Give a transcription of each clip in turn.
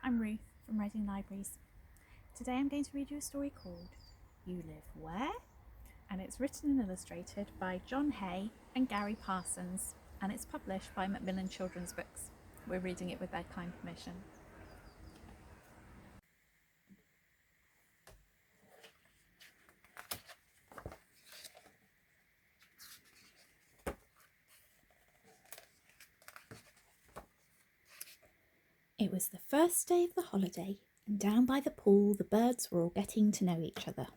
I'm Ruth from Reading Libraries. Today I'm going to read you a story called You Live Where? And it's written and illustrated by John Hay and Garry Parsons, and it's published by Macmillan Children's Books. We're reading it with their kind permission. It was the first day of the holiday, and down by the pool the birds were all getting to know each other.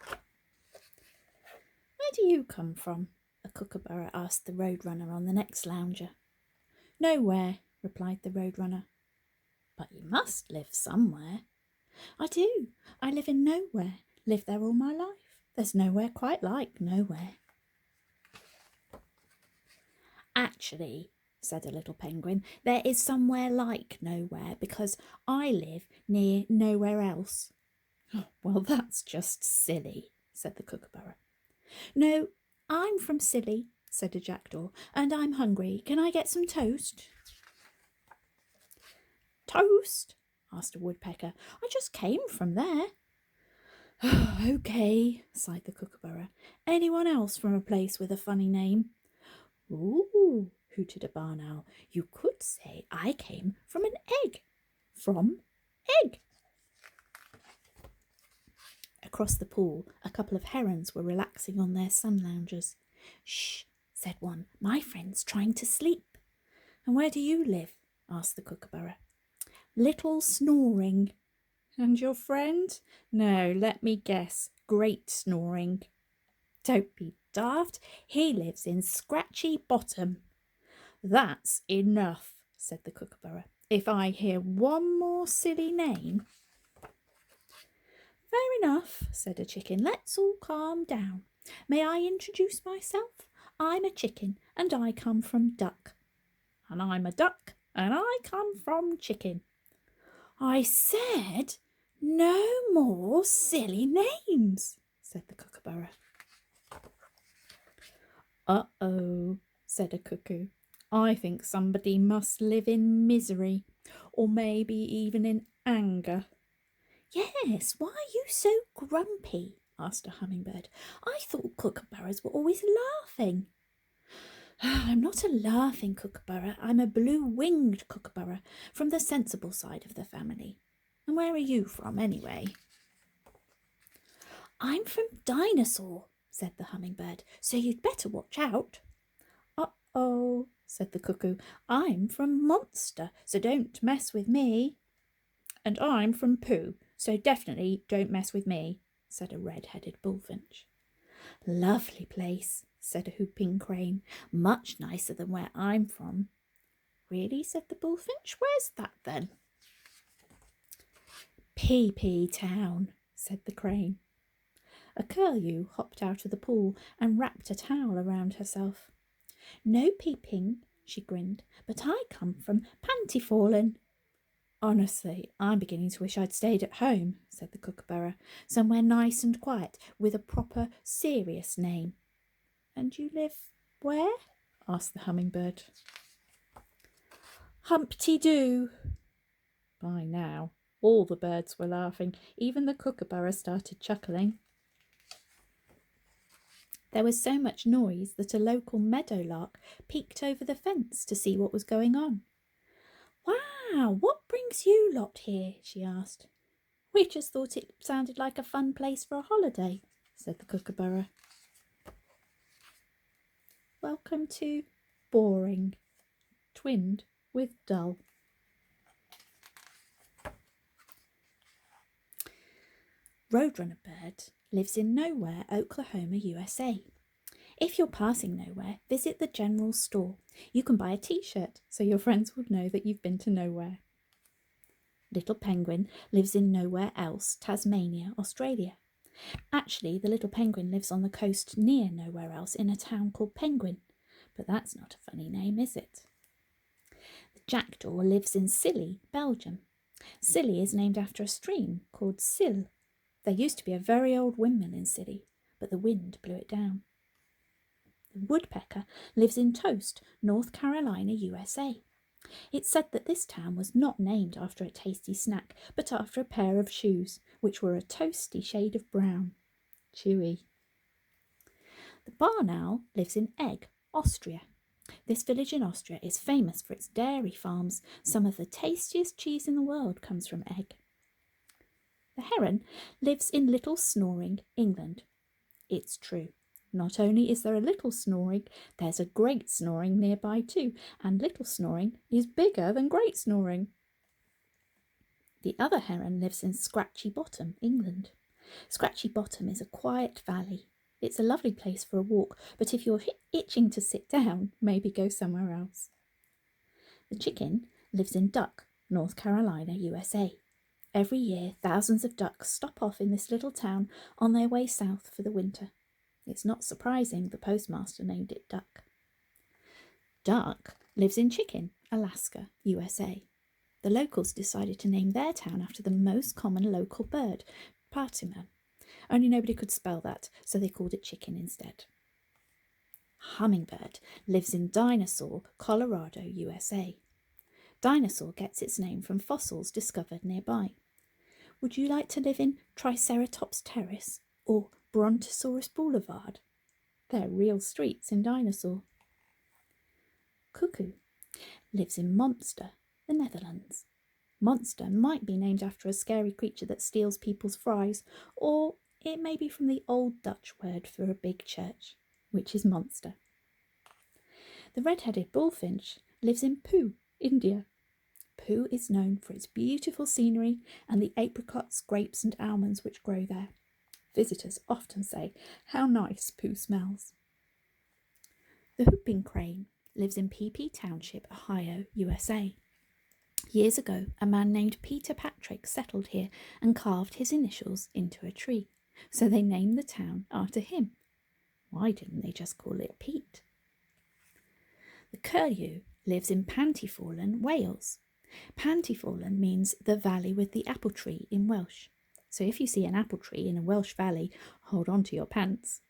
Where do you come from? A kookaburra asked the roadrunner on the next lounger. Nowhere, replied the roadrunner. But you must live somewhere. I do. I live in nowhere. Lived there all my life. There's nowhere quite like nowhere. Actually, said a little penguin, there is somewhere like nowhere because I live near nowhere else. Oh, well, that's just silly, said the kookaburra. No, I'm from Silly, said a jackdaw, and I'm hungry. Can I get some toast? Toast? Asked a woodpecker. I just came from there. Okay, sighed the kookaburra. Anyone else from a place with a funny name? Ooh, hooted a barn owl. You could say I came from an egg. From egg. Across the pool, a couple of herons were relaxing on their sun loungers. Shh, said one. My friend's trying to sleep. And where do you live? Asked the kookaburra. Little Snoring. And your friend? No, let me guess. Great Snoring. Don't be daft. He lives in Scratchy Bottom. That's enough, said the kookaburra. If I hear one more silly name. Fair enough, said a chicken. Let's all calm down. May I introduce myself? I'm a chicken and I come from duck. And I'm a duck and I come from chicken. I said no more silly names, said the kookaburra. Uh-oh, said a cuckoo. I think somebody must live in misery, or maybe even in anger. Yes, why are you so grumpy? Asked a hummingbird. I thought kookaburras were always laughing. I'm not a laughing kookaburra. I'm a blue-winged kookaburra from the sensible side of the family. And where are you from, anyway? I'm from Dinosaur, said the hummingbird, so you'd better watch out. Uh-oh, said the cuckoo. I'm from Monster, so don't mess with me. And I'm from Pooh, so definitely don't mess with me, said a red-headed bullfinch. Lovely place, said a whooping crane. Much nicer than where I'm from. Really, said the bullfinch. Where's that then? Pea-pea Town, said the crane. A curlew hopped out of the pool and wrapped a towel around herself. No peeping, she grinned, but I come from Pantyfallen. Honestly, I'm beginning to wish I'd stayed at home, said the kookaburra, somewhere nice and quiet with a proper, serious name. And you live where? Asked the hummingbird. Humpty-Doo. By now, all the birds were laughing. Even the kookaburra started chuckling. There was so much noise that a local meadowlark peeked over the fence to see what was going on. Wow, what brings you lot here? She asked. We just thought it sounded like a fun place for a holiday, said the kookaburra. Welcome to boring, twinned with dull. Roadrunner Bird lives in Nowhere, Oklahoma, USA. If you're passing Nowhere, visit the general store. You can buy a t-shirt so your friends will know that you've been to Nowhere. Little Penguin lives in Nowhere Else, Tasmania, Australia. Actually, the little penguin lives on the coast near Nowhere Else in a town called Penguin, but that's not a funny name, is it? The jackdaw lives in Silly, Belgium. Silly is named after a stream called Sil. There used to be a very old windmill in Silly, but the wind blew it down. The woodpecker lives in Toast, North Carolina, USA. It's said that this town was not named after a tasty snack, but after a pair of shoes, which were a toasty shade of brown. Chewy. The barn owl lives in Egg, Austria. This village in Austria is famous for its dairy farms. Some of the tastiest cheese in the world comes from Egg. The heron lives in Little Snoring, England. It's true. Not only is there a little snoring, there's a great snoring nearby too, and little snoring is bigger than great snoring. The other heron lives in Scratchy Bottom, England. Scratchy Bottom is a quiet valley. It's a lovely place for a walk, but if you're itching to sit down, maybe go somewhere else. The chicken lives in Duck, North Carolina, USA. Every year, thousands of ducks stop off in this little town on their way south for the winter. It's not surprising the postmaster named it Duck. Duck lives in Chicken, Alaska, USA. The locals decided to name their town after the most common local bird, Parsons. Only nobody could spell that, so they called it Chicken instead. Hummingbird lives in Dinosaur, Colorado, USA. Dinosaur gets its name from fossils discovered nearby. Would you like to live in Triceratops Terrace or Brontosaurus Boulevard? They're real streets in Dinosaur. Cuckoo lives in Monster, the Netherlands. Monster might be named after a scary creature that steals people's fries, or it may be from the old Dutch word for a big church, which is monster. The red-headed bullfinch lives in Poo, India. Poo is known for its beautiful scenery and the apricots, grapes and almonds which grow there. Visitors often say how nice Poo smells. The whooping crane lives in Pee Township, Ohio, USA. Years ago, a man named Peter Patrick settled here and carved his initials into a tree, so they named the town after him. Why didn't they just call it Pete? The curlew lives in Pantyfallen, Wales. Pantyfallen means the valley with the apple tree in Welsh. So if you see an apple tree in a Welsh valley, hold on to your pants.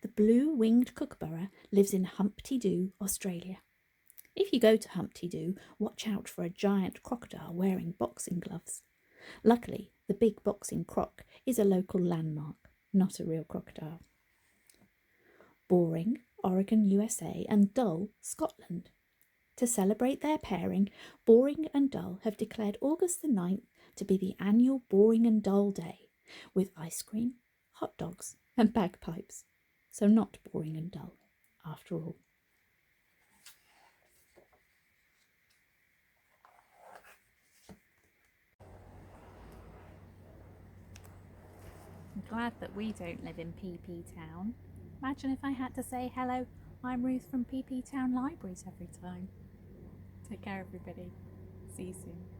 The blue-winged kookaburra lives in Humpty Doo, Australia. If you go to Humpty Doo, watch out for a giant crocodile wearing boxing gloves. Luckily, the big boxing croc is a local landmark, not a real crocodile. Boring, Oregon, USA, and Dull, Scotland. To celebrate their pairing, Boring and Dull have declared August the 9th to be the annual Boring and Dull Day, with ice cream, hot dogs, and bagpipes. So not boring and dull, after all. I'm glad that we don't live in PP Town. Imagine if I had to say, hello, I'm Ruth from PP Town Libraries every time. Take care, everybody. See you soon.